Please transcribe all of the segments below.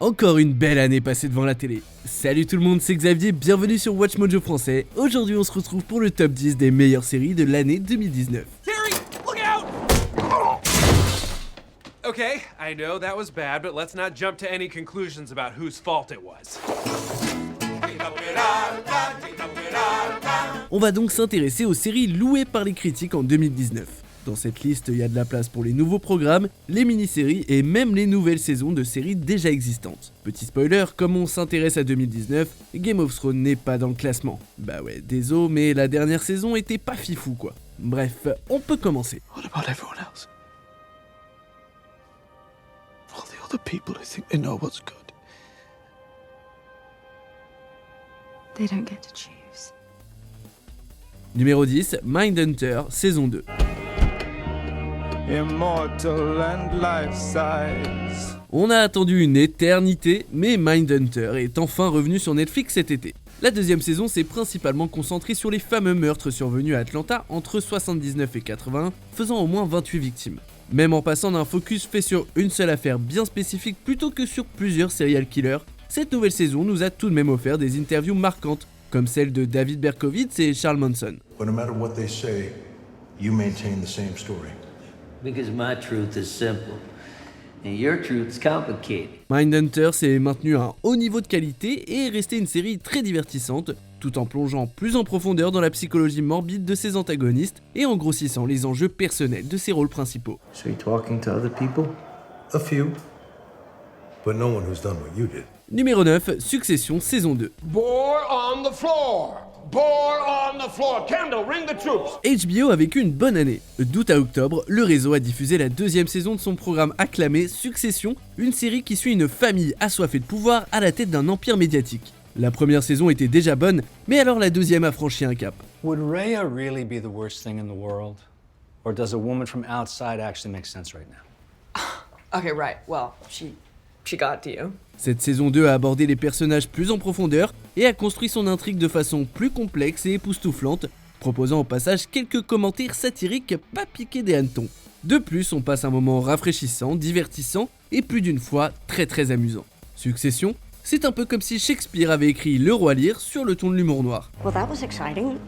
Encore une belle année passée devant la télé. Salut tout le monde, c'est Xavier, bienvenue sur Watch Mojo français. Aujourd'hui on se retrouve pour le top 10 des meilleures séries de l'année 2019. Terry, look out! Okay, I know that was bad, but let's not jump to any conclusions about whose fault it was. On va donc s'intéresser aux séries louées par les critiques en 2019. Dans cette liste, il y a de la place pour les nouveaux programmes, les mini-séries et même les nouvelles saisons de séries déjà existantes. Petit spoiler, comme on s'intéresse à 2019, Game of Thrones n'est pas dans le classement. Bah ouais, désolé, mais la dernière saison était pas fifou quoi. Bref, on peut commencer. What about everyone else? All the other people who think they know what's good. They don't get to choose. Numéro 10, Mindhunter, saison 2. Immortal and life size. On a attendu une éternité, mais Mindhunter est enfin revenu sur Netflix cet été. La deuxième saison s'est principalement concentrée sur les fameux meurtres survenus à Atlanta entre 79 et 81, faisant au moins 28 victimes. Même en passant d'un focus fait sur une seule affaire bien spécifique plutôt que sur plusieurs serial killers, cette nouvelle saison nous a tout de même offert des interviews marquantes, comme celle de David Berkowitz et Charles Manson. But no matter what they say, you maintain the same story. Because my truth is simple, and your truth's complicated. Mindhunter s'est maintenu à un haut niveau de qualité et est resté une série très divertissante, tout en plongeant plus en profondeur dans la psychologie morbide de ses antagonistes et en grossissant les enjeux personnels de ses rôles principaux. So you talking to other people? A few, but no one who's done what you did. Numéro 9, Succession saison 2. Ball on the floor! Ball on the floor! Kendall, ring the troops! HBO a vécu une bonne année. D'août à octobre, le réseau a diffusé la deuxième saison de son programme acclamé Succession, une série qui suit une famille assoiffée de pouvoir à la tête d'un empire médiatique. La première saison était déjà bonne, mais alors la deuxième a franchi un cap. Would Rhea really be the worst thing in the world? Or does a woman from outside actually make sense right now? Okay, right. Well, she got to you. Cette saison 2 a abordé les personnages plus en profondeur et a construit son intrigue de façon plus complexe et époustouflante, proposant au passage quelques commentaires satiriques pas piqués des hannetons. De plus, on passe un moment rafraîchissant, divertissant et plus d'une fois très amusant. Succession, c'est un peu comme si Shakespeare avait écrit Le Roi Lear sur le ton de l'humour noir. Well, that was exciting.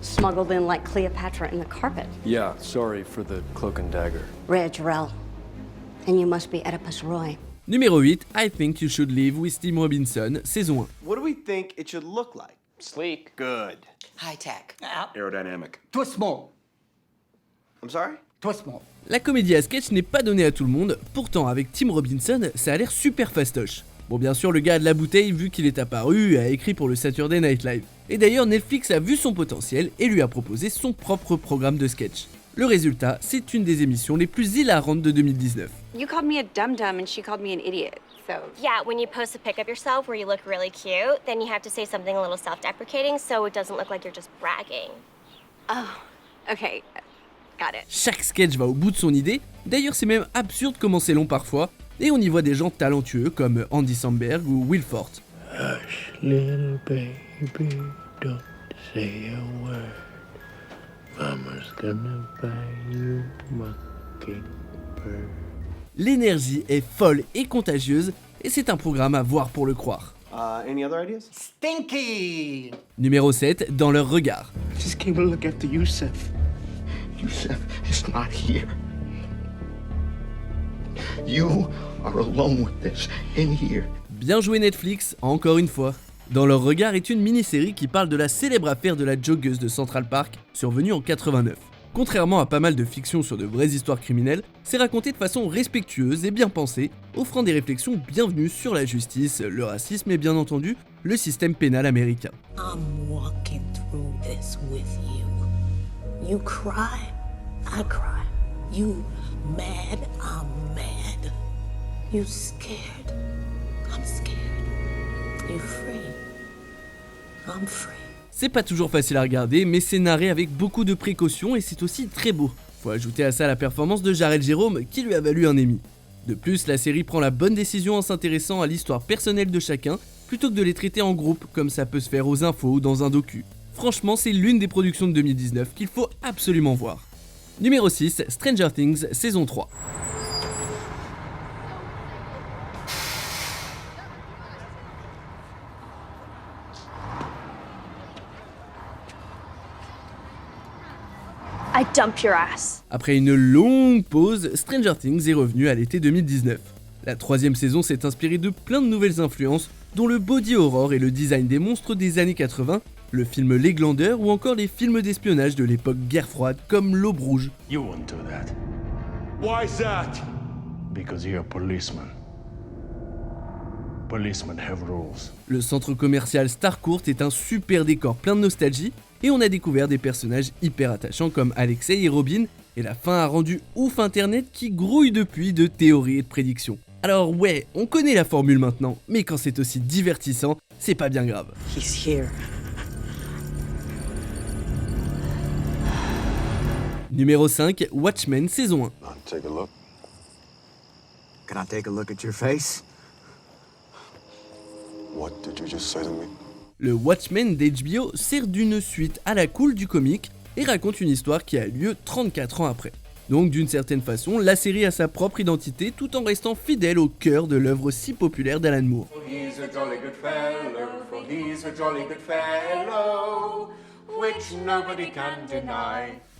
Smuggled in like Cleopatra in the carpet. Yeah, sorry for the cloak and dagger. Rhea Jarrell. And you must be Oedipus Roy. Numéro 8, I Think You Should Live with Tim Robinson, saison 1. What do we think it should look like? Sleek. Good. High tech. Aerodynamic. Twist small. I'm sorry? Twist small. La comédie à sketch n'est pas donnée à tout le monde, pourtant avec Tim Robinson, ça a l'air super fastoche. Bon, bien sûr, le gars a de la bouteille vu qu'il est apparu et a écrit pour le Saturday Night Live. Et d'ailleurs, Netflix a vu son potentiel et lui a proposé son propre programme de sketch. Le résultat, c'est une des émissions les plus hilarantes de 2019. You called me a dum-dum and she called me an idiot, so... Yeah, when you post a pic of yourself where you look really cute, then you have to say something a little self-deprecating so it doesn't look like you're just bragging. Oh, okay. Got it. Chaque sketch va au bout de son idée, d'ailleurs c'est même absurde comment c'est long parfois, et on y voit des gens talentueux comme Andy Samberg ou Will Forte. Hush, little baby, don't say a word. Mama's gonna buy you mockingbird. L'énergie est folle et contagieuse, et c'est un programme à voir pour le croire. Any other ideas? Stinky! Numéro 7, Dans leur regard. Just came to look after Yusuf. Yusuf is not here. You are alone with this in here. Bien joué Netflix, encore une fois. Dans leur regard est une mini-série qui parle de la célèbre affaire de la joggeuse de Central Park, survenue en 89. Contrairement à pas mal de fictions sur de vraies histoires criminelles, c'est raconté de façon respectueuse et bien pensée, offrant des réflexions bienvenues sur la justice, le racisme et bien entendu, le système pénal américain. I'm walking through this with you. You cry, I cry. You mad, I'm mad. You scared, I'm scared. You free, I'm free. C'est pas toujours facile à regarder, mais c'est narré avec beaucoup de précaution et c'est aussi très beau. Faut ajouter à ça la performance de Jared Jérôme qui lui a valu un Emmy. De plus, la série prend la bonne décision en s'intéressant à l'histoire personnelle de chacun, plutôt que de les traiter en groupe comme ça peut se faire aux infos ou dans un docu. Franchement, c'est l'une des productions de 2019 qu'il faut absolument voir. Numéro 6, Stranger Things, saison 3. I dump your ass. Après une longue pause, Stranger Things est revenu à l'été 2019. La troisième saison s'est inspirée de plein de nouvelles influences, dont le body horror et le design des monstres des années 80, le film Les Glandeurs ou encore les films d'espionnage de l'époque guerre froide comme L'Aube Rouge. You won't do that. Why's that? Because you're a policeman. Policemen have rules. Le centre commercial Starcourt est un super décor plein de nostalgie et on a découvert des personnages hyper attachants comme Alexei et Robin, et la fin a rendu ouf internet qui grouille depuis de théories et de prédictions. Alors ouais, on connaît la formule maintenant, mais quand c'est aussi divertissant, c'est pas bien grave. He's here. Numéro 5, Watchmen saison 1. Take a look. Can I take a look at your face? What did you just say to me? Le Watchmen d'HBO sert d'une suite à la cool du comic et raconte une histoire qui a lieu 34 ans après. Donc d'une certaine façon, la série a sa propre identité tout en restant fidèle au cœur de l'œuvre si populaire d'Alan Moore.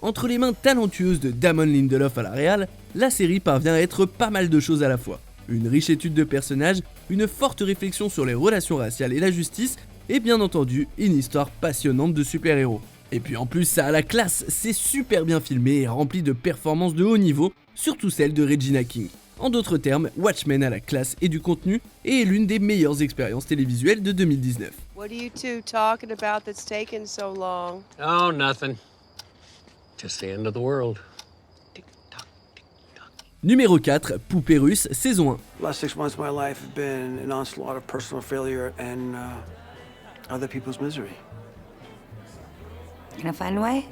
Entre les mains talentueuses de Damon Lindelof à la réal, la série parvient à être pas mal de choses à la fois. Une riche étude de personnages, une forte réflexion sur les relations raciales et la justice, et bien entendu, une histoire passionnante de super-héros. Et puis en plus, ça a la classe, c'est super bien filmé et rempli de performances de haut niveau, surtout celle de Regina King. En d'autres termes, Watchmen a la classe et du contenu, et est l'une des meilleures expériences télévisuelles de 2019. What are you two talking about that's taken so long? Oh, nothing. Just the end of the world. Numéro 4, Poupée Russe, saison 1. The last 6 months of my life have been an onslaught of personal failure and other people's misery. Can I find a way?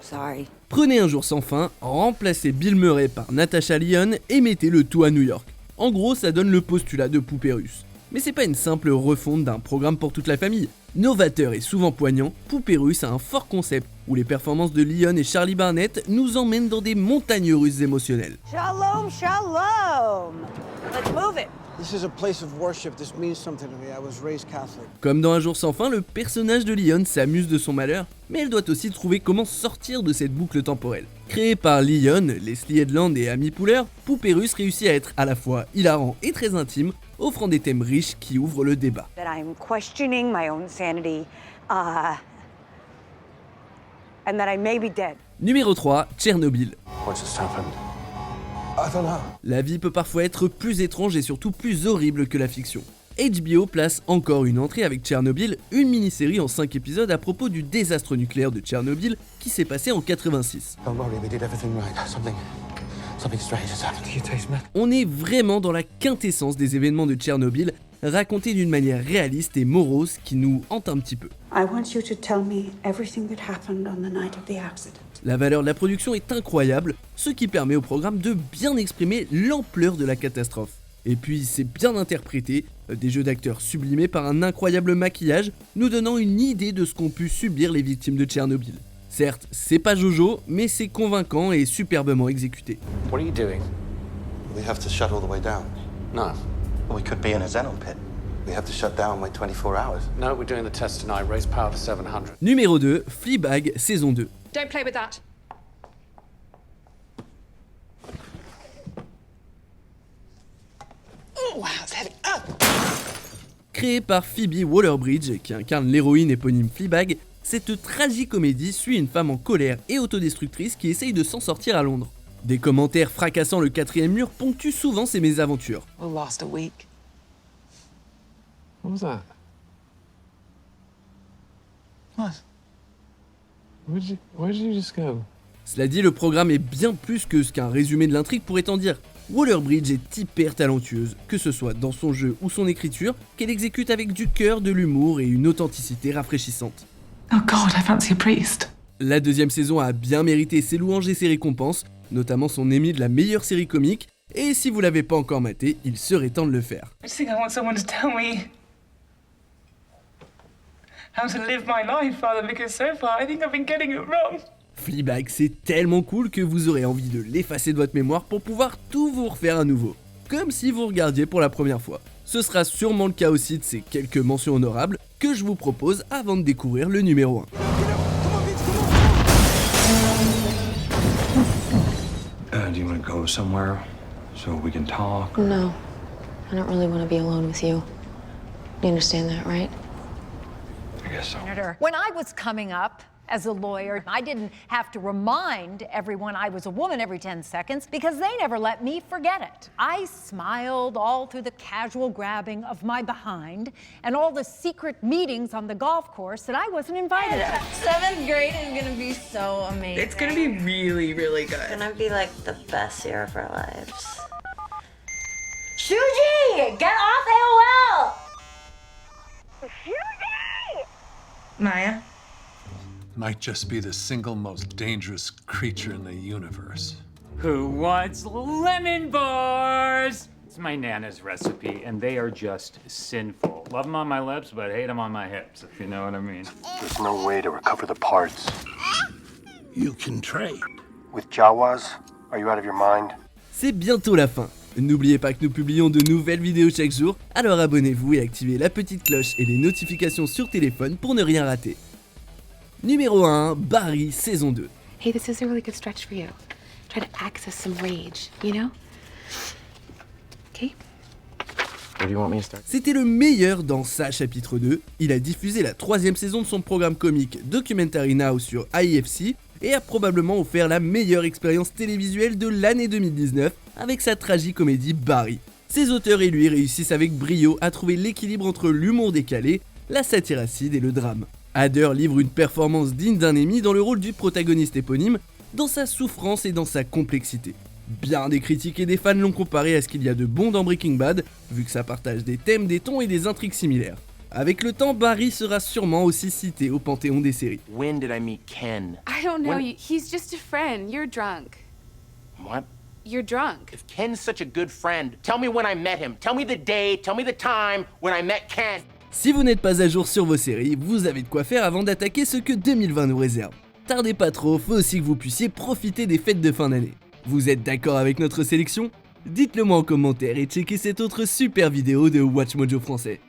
Sorry. Prenez Un jour sans fin, remplacez Bill Murray par Natasha Lyonne et mettez le tout à New York. En gros, ça donne le postulat de Poupée Russe. Mais c'est pas une simple refonte d'un programme pour toute la famille. Novateur et souvent poignant, Poupée Russe a un fort concept où les performances de Lyonne et Charlie Barnett nous emmènent dans des montagnes russes émotionnelles. Shalom, shalom. Let's move it. This is a place of worship. This means something to me. I was raised Catholic. Comme dans Un jour sans fin, le personnage de Lyonne s'amuse de son malheur, mais elle doit aussi trouver comment sortir de cette boucle temporelle. Créée par Lyonne, Leslie Headland et Amy Poehler, Poupée Russe réussit à être à la fois hilarant et très intime, offrant des thèmes riches qui ouvrent le débat. That I'm questioning my own sanity, and that I may be dead. Numéro 3, Tchernobyl. What just happened? I don't know. La vie peut parfois être plus étrange et surtout plus horrible que la fiction. HBO place encore une entrée avec Tchernobyl, une mini-série en 5 épisodes à propos du désastre nucléaire de Tchernobyl qui s'est passé en 86. Don't worry, we did everything right. Something strange has happened. You taste me? On est vraiment dans la quintessence des événements de Tchernobyl, racontés d'une manière réaliste et morose qui nous hante un petit peu. I want you to tell me everything that happened on the night of the accident. La valeur de la production est incroyable, ce qui permet au programme de bien exprimer l'ampleur de la catastrophe. Et puis c'est bien interprété, des jeux d'acteurs sublimés par un incroyable maquillage, nous donnant une idée de ce qu'ont pu subir les victimes de Tchernobyl. Certes, c'est pas Jojo, mais c'est convaincant et superbement exécuté. What are you doing? We have to shut all the way down. No. We could be in a xenon pit. We have to shut down, wait 24 hours. No, we're doing the test tonight. Raise power to 700. Numéro 2, Fleabag, saison 2. Don't play with that. Oh, wow, it's heavy. Créée par Phoebe Waller-Bridge, qui incarne l'héroïne éponyme Fleabag, cette tragicomédie suit une femme en colère et autodestructrice qui essaye de s'en sortir à Londres. Des commentaires fracassant le 4e mur ponctuent souvent ses mésaventures. We lost a week. What was that? What? Where did you just go? Cela dit, le programme est bien plus que ce qu'un résumé de l'intrigue pourrait en dire. Waller-Bridge est hyper talentueuse, que ce soit dans son jeu ou son écriture, qu'elle exécute avec du cœur, de l'humour et une authenticité rafraîchissante. Oh God, I fancy a priest. La deuxième saison a bien mérité ses louanges et ses récompenses, notamment son Emmy de la meilleure série comique, et si vous l'avez pas encore maté, il serait temps de le faire. I just think I want someone to tell me how to live my life, Father, because so far I think I've been getting it wrong. Fleabag, c'est tellement cool que vous aurez envie de l'effacer de votre mémoire pour pouvoir tout vous refaire à nouveau. Comme si vous regardiez pour la première fois. Ce sera sûrement le cas aussi de ces quelques mentions honorables que je vous propose avant de découvrir le numéro 1. go somewhere so we can talk? No. I don't really want to be alone with you. You understand that, right? I guess so. When I was coming up as a lawyer, I didn't have to remind everyone I was a woman every 10 seconds because they never let me forget it. I smiled all through the casual grabbing of my behind and all the secret meetings on the golf course that I wasn't invited to. 7th grade is gonna be so amazing. It's gonna be really, really good. It's gonna be like the best year of our lives. Shuji! Get off AOL! Shuji! Maya? Might just be the single most dangerous creature in the universe. Who wants lemon bars? It's my Nana's recipe, and they are just sinful. Love them on my lips, but hate them on my hips, if you know what I mean. There's no way to recover the parts. You can trade. With Jawas, are you out of your mind? C'est bientôt la fin. N'oubliez pas que nous publions de nouvelles vidéos chaque jour, alors abonnez-vous et activez la petite cloche et les notifications sur téléphone pour ne rien rater. Numéro 1, Barry, saison 2. Hey, this is a really good stretch for you. Try to access some rage, you know? Okay? Where do you want me to start? C'était le meilleur dans sa chapitre 2. Il a diffusé la 3e saison de son programme comique Documentary Now sur IFC et a probablement offert la meilleure expérience télévisuelle de l'année 2019 avec sa tragicomédie Barry. Ses auteurs et lui réussissent avec brio à trouver l'équilibre entre l'humour décalé, la satire acide et le drame. Hader livre une performance digne d'un Emmy dans le rôle du protagoniste éponyme, dans sa souffrance et dans sa complexité. Bien des critiques et des fans l'ont comparé à ce qu'il y a de bon dans Breaking Bad, vu que ça partage des thèmes, des tons et des intrigues similaires. Avec le temps, Barry sera sûrement aussi cité au panthéon des séries. When did I meet Ken? I don't know. He's just a friend. You're drunk. What? You're drunk. If Ken's such a good friend, tell me when I met him. Tell me the day, tell me the time when I met Ken. Si vous n'êtes pas à jour sur vos séries, vous avez de quoi faire avant d'attaquer ce que 2020 nous réserve. Tardez pas trop, faut aussi que vous puissiez profiter des fêtes de fin d'année. Vous êtes d'accord avec notre sélection ? Dites-le moi en commentaire et checkez cette autre super vidéo de Watch Mojo français.